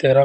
13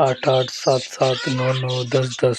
8-8 7-7 9-9 10-10،